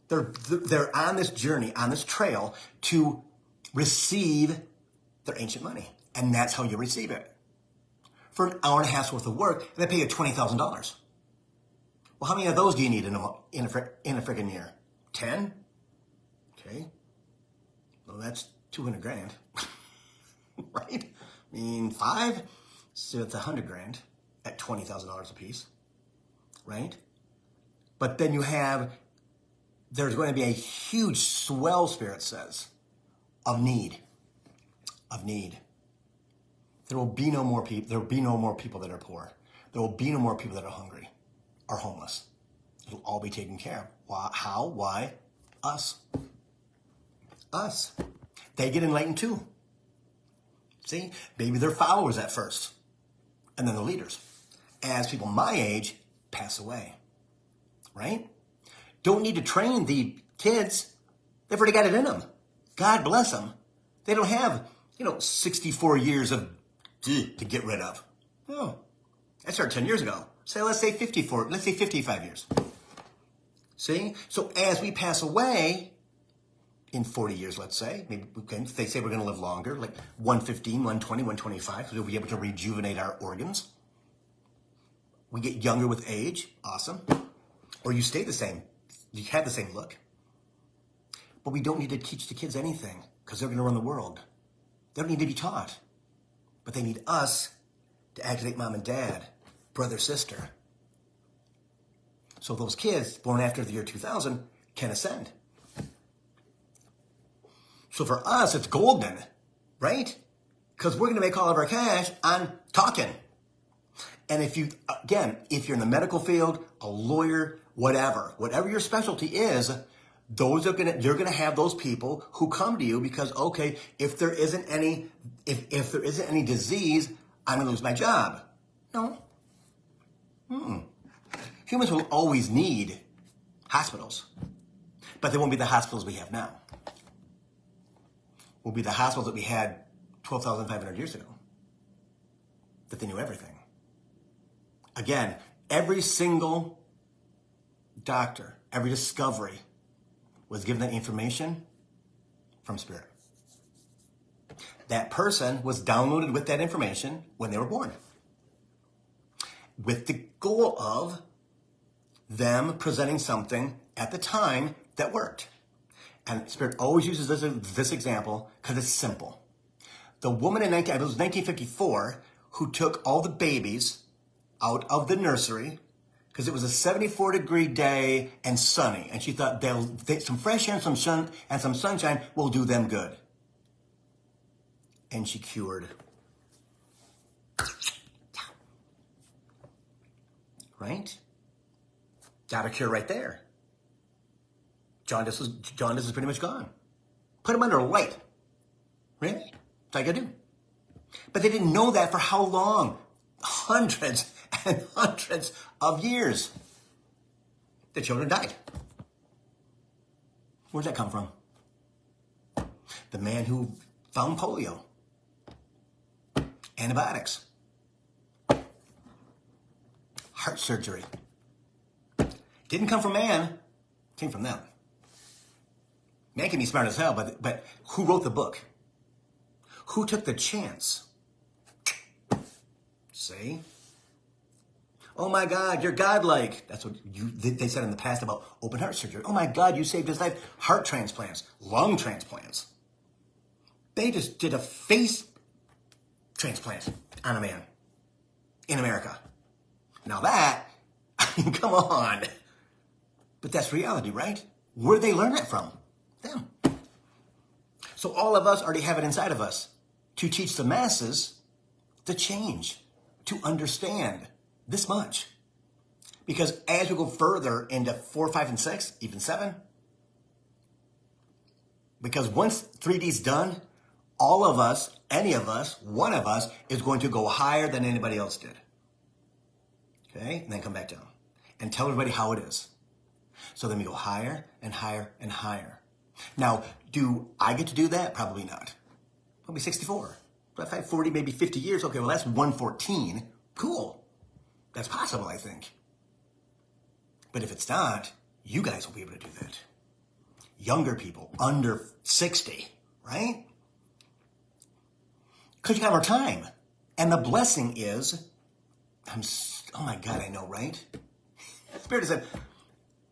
They're on this journey, on this trail to receive their ancient money. And that's how you receive it. For an hour and a half's worth of work, they pay you $20,000. Well, how many of those do you need in a freaking year? 10? Okay. Well, that's 200 grand. Right? I mean, 5? So it's 100 grand at $20,000 a piece. Right? But then there's going to be a huge swell, Spirit says, of need. Of need. There will be no more people. There will be no more people that are poor. There will be no more people that are hungry or homeless. It'll all be taken care of. Why? How? Why? Us. Us. They get enlightened too. See? Maybe they're followers at first. And then they're leaders. As people my age pass away. Right? Don't need to train the kids. They've already got it in them. God bless them. They don't have, 64 years of to get rid of. Oh, that started 10 years ago. So let's say 55 years. See? So as we pass away, in 40 years, let's say, maybe if they say we're going to live longer, like 115, 120, 125, so we'll be able to rejuvenate our organs. We get younger with age. Awesome. Or you stay the same. You have the same look. But we don't need to teach the kids anything because they're going to run the world. They don't need to be taught. But they need us to activate mom and dad, brother, sister. So those kids born after the year 2000 can ascend. So for us, it's golden, right? Because we're going to make all of our cash on talking. And if you're in the medical field, a lawyer, whatever your specialty is, you're going to have those people who come to you because, okay, if there isn't any disease, I'm going to lose my job. No. Humans will always need hospitals, but they won't be the hospitals we have now. Will be the hospitals that we had 12,500 years ago, that they knew everything. Again, every single doctor, every discovery was given that information from spirit. That person was downloaded with that information when they were born, with the goal of them presenting something at the time that worked. And spirit always uses this example because it's simple. The woman in 1954 who took all the babies out of the nursery because it was a 74-degree day and sunny, and she thought some fresh air and some sunshine will do them good. And she cured. Right? Got a cure right there. Jaundice is pretty much gone. Put them under light. Really? That's all you gotta do. But they didn't know that for how long? Hundreds and hundreds of years. The children died. Where'd that come from? The man who found polio. Antibiotics. Heart surgery. Didn't come from man. Came from them. Man can be smart as hell, but who wrote the book? Who took the chance? See? Oh my God, you're godlike. That's what they said in the past about open heart surgery. Oh my God, you saved his life. Heart transplants, lung transplants. They just did a face transplant on a man in America. Now that, I mean, come on. But that's reality, right? Where'd they learn that from? Them. So all of us already have it inside of us to teach the masses to change, to understand this much. Because as we go further into 4, 5, and 6, even 7, because once 3D's done, all of us, any of us, one of us is going to go higher than anybody else did. Okay? And then come back down and tell everybody how it is. So then we go higher and higher and higher. Now, do I get to do that? Probably not. I'll be 64. But if I have 40, maybe 50 years, okay, well, that's 114. Cool. That's possible, I think. But if it's not, you guys will be able to do that. Younger people, under 60, right? Because you have more time. And the blessing is, oh my God, I know, right? Spirit said,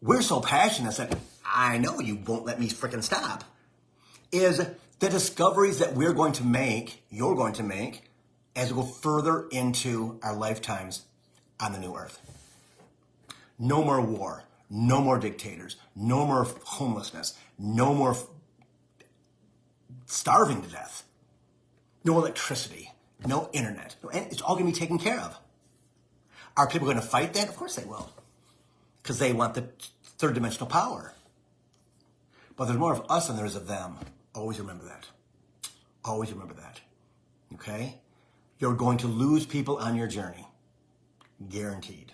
we're so passionate that I know you won't let me freaking stop. Is the discoveries that we're going to make, you're going to make, as we go further into our lifetimes on the new earth. No more war, no more dictators, no more homelessness, no more starving to death, no electricity, no internet. It's all going to be taken care of. Are people going to fight that? Of course they will, because they want the third dimensional power. But there's more of us than there is of them. Always remember that. Always remember that. Okay? You're going to lose people on your journey. Guaranteed.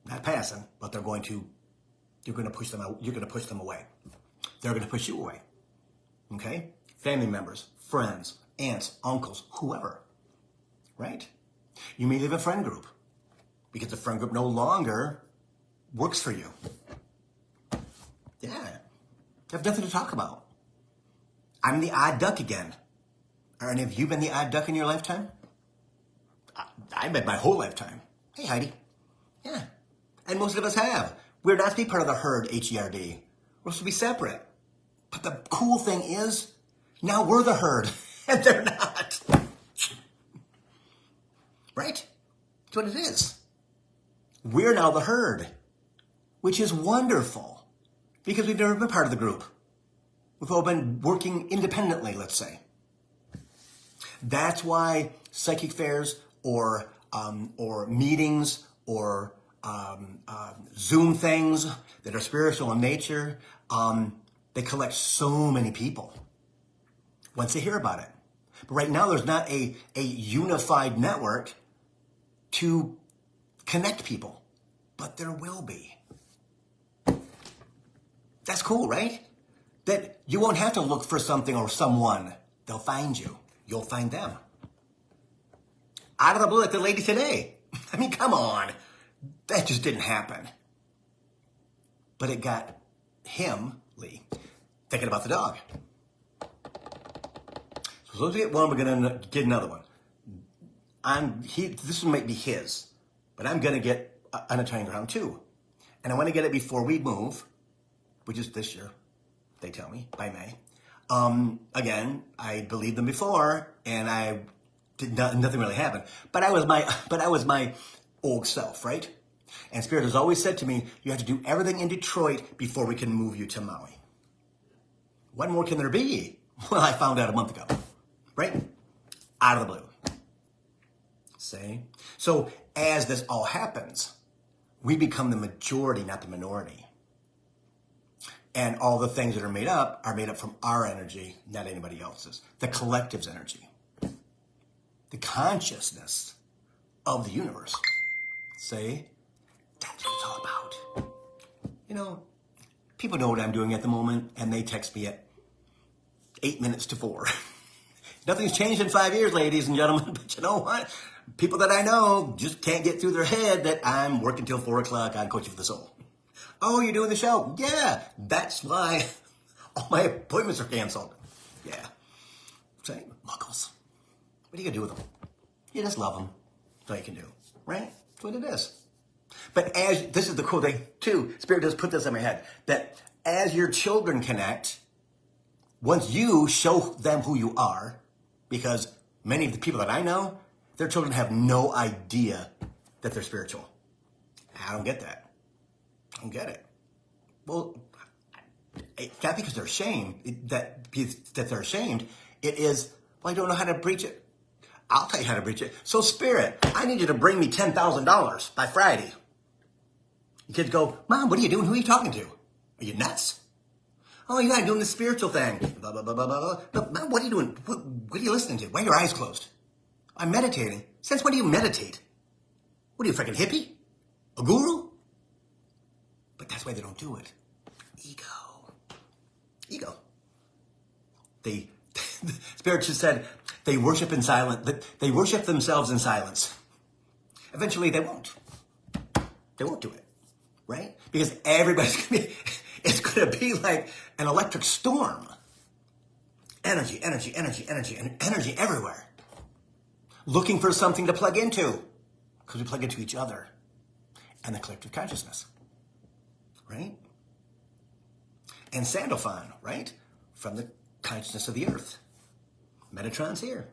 Not passing, but you're going to push them out. You're going to push them away. They're going to push you away. Okay? Family members, friends, aunts, uncles, whoever. Right? You may leave a friend group because the friend group no longer works for you. Yeah. You have nothing to talk about. I'm the odd duck again. Are any of you been the odd duck in your lifetime? I've been my whole lifetime. Hey, Heidi. Yeah. And most of us have. We're not to be part of the herd, H-E-R-D. We're supposed to be separate. But the cool thing is, now we're the herd, and they're not. Right? That's what it is. We're now the herd, which is wonderful, because we've never been part of the group. We've all been working independently, let's say. That's why psychic fairs or meetings or Zoom things that are spiritual in nature, they collect so many people once they hear about it. But right now, there's not a unified network to connect people, but there will be. That's cool, right? That you won't have to look for something or someone. They'll find you. You'll find them. Out of the blue, like the lady today. I mean, come on. That just didn't happen. But it got him, Lee, thinking about the dog. So as soon as we get one, we're going to get another one. This one might be his, but I'm going to get an Italian Ground too. And I want to get it before we move, which is this year, they tell me, by May. Again, I believed them before, and I did nothing really happened. But I was my old self, right? And Spirit has always said to me, you have to do everything in Detroit before we can move you to Maui. What more can there be? Well, I found out a month ago, right? Out of the blue. See? So as this all happens, we become the majority, not the minority. And all the things that are made up from our energy, not anybody else's. The collective's energy. The consciousness of the universe. See? That's what it's all about. You know, people know what I'm doing at the moment, and they text me at 8 minutes to 4. Nothing's changed in 5 years, ladies and gentlemen, but you know what? People that I know just can't get through their head that I'm working till 4 o'clock on Coaching for the Soul. Oh, you're doing the show? Yeah, that's why all my appointments are canceled. Yeah. Say, muggles. What are you going to do with them? You just love them. That's all you can do, right? That's what it is. But this is the cool thing, too. Spirit does put this in my head, that as your children connect, once you show them who you are, because many of the people that I know, their children have no idea that they're spiritual. I don't get that. I don't get it. Well, it's not because they're ashamed, that they're ashamed. It is, well, I don't know how to breach it. I'll tell you how to breach it. So, Spirit, I need you to bring me $10,000 by Friday. The kids go, Mom, what are you doing? Who are you talking to? Are you nuts? Oh, yeah, I'm doing the spiritual thing. Blah, blah, blah, blah, blah. But, Mom, what are you doing? What are you listening to? Why are your eyes closed? I'm meditating. Since when do you meditate? What are you, a freaking hippie? A guru? But that's why they don't do it. Ego. Spirit just said they worship in silence. They worship themselves in silence. Eventually, they won't. They won't do it, right? Because it's going to be like an electric storm. Energy everywhere. Looking for something to plug into, because we plug into each other and the collective consciousness. Right? And Sandalphon, right? From the consciousness of the earth. Metatron's here.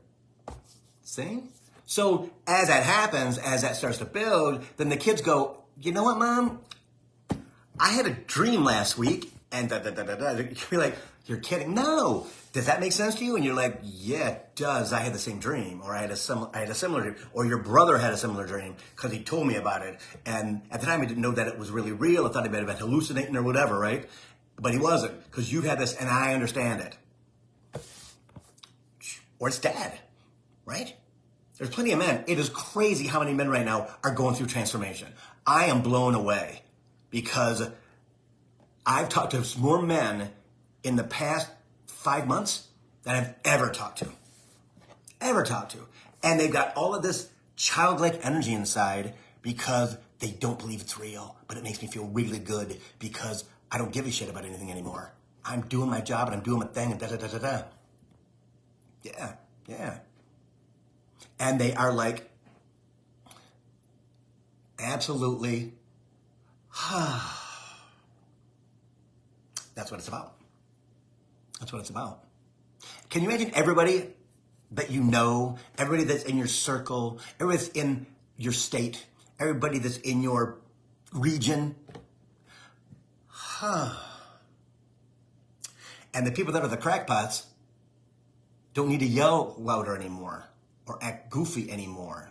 See? So as that happens, as that starts to build, then the kids go, you know what, Mom? I had a dream last week, and you're like, you're kidding. No. Does that make sense to you? And you're like, yeah, it does. I had the same dream, or I had a similar dream, or your brother had a similar dream because he told me about it. And at the time, I didn't know that it was really real. I thought he might have been hallucinating or whatever, right? But he wasn't, because you've had this, and I understand it. Or it's Dad, right? There's plenty of men. It is crazy how many men right now are going through transformation. I am blown away because I've talked to more men in the past 5 months than I've ever talked to. And they've got all of this childlike energy inside because they don't believe it's real, but it makes me feel really good because I don't give a shit about anything anymore. I'm doing my job and I'm doing my thing and da-da-da-da-da. Yeah. And they are like, Absolutely. That's what it's about. That's what it's about. Can you imagine everybody that you know, everybody that's in your circle, everybody that's in your state, everybody that's in your region? And the people that are the crackpots don't need to yell louder anymore or act goofy anymore,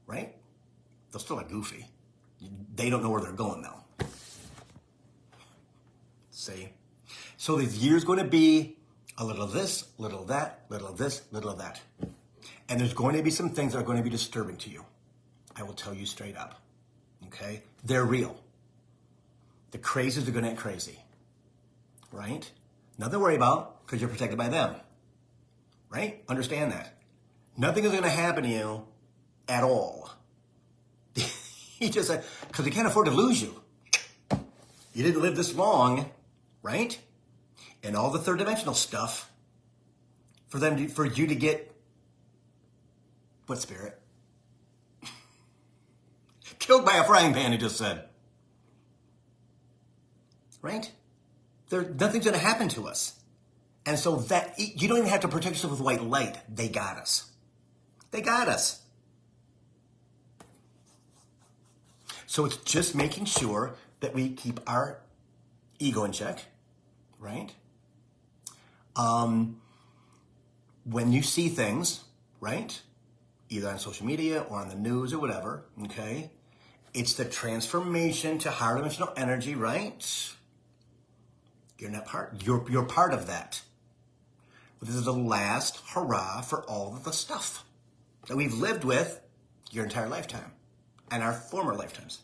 right? They'll still act goofy. They don't know where they're going though. See? So this year's going to be a little of this, little of that, little of this, little of that. And there's going to be some things that are going to be disturbing to you. I will tell you straight up. Okay? They're real. The crazies are going to get crazy. Right? Nothing to worry about because you're protected by them. Right? Understand that. Nothing is going to happen to you at all. He just said, because we can't afford to lose you. You didn't live this long, right? And all the third dimensional stuff for you to get what, spirit? Killed by a frying pan, he just said. Right? Nothing's going to happen to us. And so that you don't even have to protect yourself with white light. They got us. They got us. So it's just making sure that we keep our ego in check, right? When you see things, right, either on social media or on the news or whatever, okay, it's the transformation to higher dimensional energy, right? You're not part. You're part of that. But this is the last hurrah for all of the stuff that we've lived with your entire lifetime and our former lifetimes.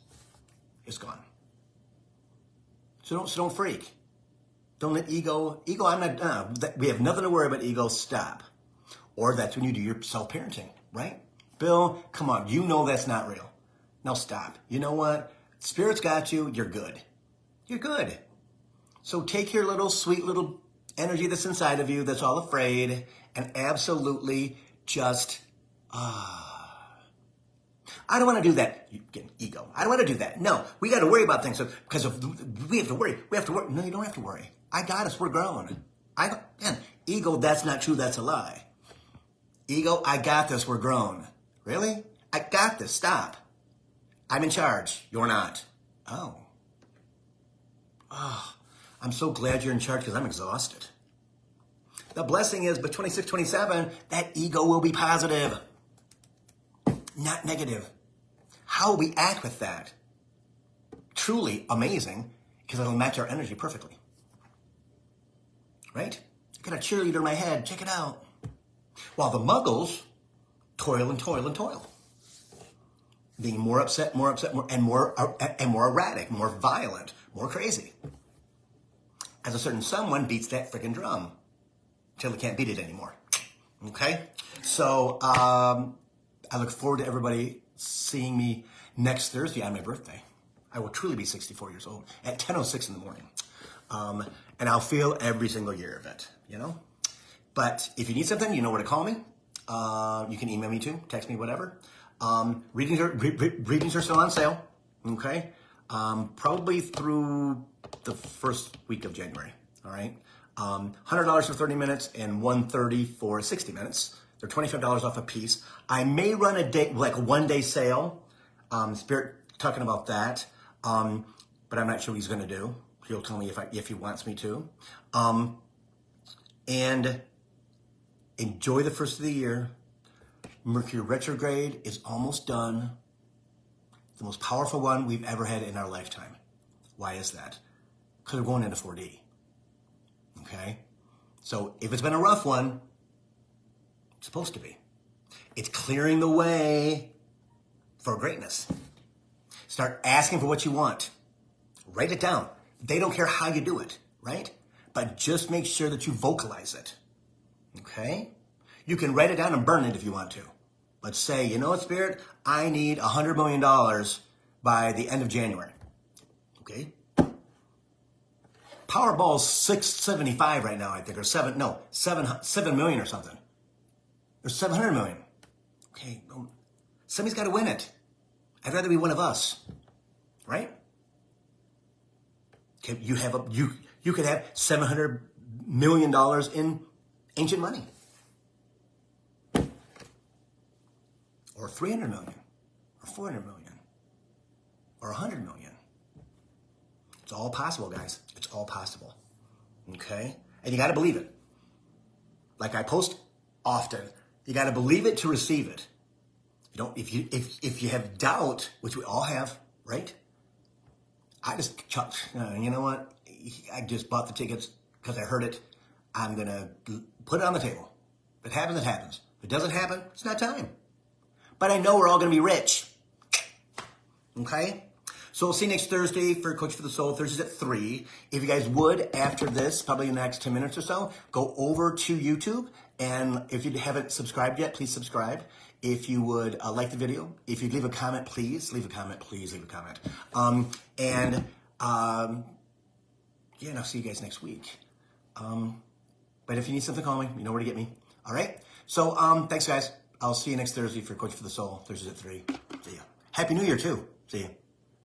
It's gone. So don't freak. Don't let ego. I'm not. We have nothing to worry about. Ego. Stop. Or that's when you do your self-parenting, right? Bill, come on. You know that's not real. Now stop. You know what? Spirit's got you. You're good. You're good. So take your little sweet little energy that's inside of you that's all afraid and absolutely just, I don't want to do that. You get ego. I don't want to do that. No, we got to worry about things because we have to worry. We have to worry. No, you don't have to worry. I got us. We're grown. Ego, that's not true. That's a lie. Ego, I got this. We're grown. Really? I got this. Stop. I'm in charge. You're not. Oh. I'm so glad you're in charge because I'm exhausted. The blessing is, but 26, 27, that ego will be positive, not negative. How we act with that, truly amazing, because it'll match our energy perfectly. Right? I got a cheerleader in my head. Check it out. While the muggles toil and toil and toil. Being more upset, more erratic, more violent, more crazy. As a certain someone beats that freaking drum till they can't beat it anymore. Okay? So I look forward to everybody seeing me next Thursday on my birthday. I will truly be 64 years old at 10:06 in the morning. And I'll feel every single year of it, you know? But if you need something, you know where to call me. You can email me too, text me, whatever. Readings are still on sale, okay? Probably through the first week of January, all right? $100 for 30 minutes and $130 for 60 minutes. They're $25 off a piece. I may run a day, like a one-day sale. Spirit talking about that, but I'm not sure what he's going to do. He'll tell me if he wants me to. And enjoy the first of the year. Mercury retrograde is almost done. The most powerful one we've ever had in our lifetime. Why is that? Because we're going into 4D. Okay? So if it's been a rough one, it's supposed to be. It's clearing the way for greatness. Start asking for what you want. Write it down. They don't care how you do it, right? But just make sure that you vocalize it. Okay? You can write it down and burn it if you want to. But say, you know what, Spirit? I need $100 million by the end of January. Okay? Powerball's 675 right now, I think, or 7 million or something. Or 700 million. Okay, somebody's got to win it. I'd rather be one of us, right? Okay, you could have $700 million in ancient money. Or 300 million, or 400 million, or 100 million. It's all possible, guys. It's all possible. Okay? And you got to believe it. Like I post often, you got to believe it to receive it. You don't. If you have doubt, which we all have, right? I just chucked. You know what? I just bought the tickets because I heard it. I'm gonna put it on the table. If it happens, it happens. If it doesn't happen, it's not time. But I know we're all gonna be rich. Okay? So we'll see you next Thursday for Coach for the Soul. Thursdays at 3. If you guys would, after this, probably in the next 10 minutes or so, go over to YouTube. And if you haven't subscribed yet, please subscribe. If you would like the video, if you'd leave a comment, please leave a comment. Please leave a comment. Yeah, and I'll see you guys next week. But if you need something, call me. You know where to get me. All right? So thanks, guys. I'll see you next Thursday for Coach for the Soul. Thursdays at 3. See ya. Happy New Year, too. See ya.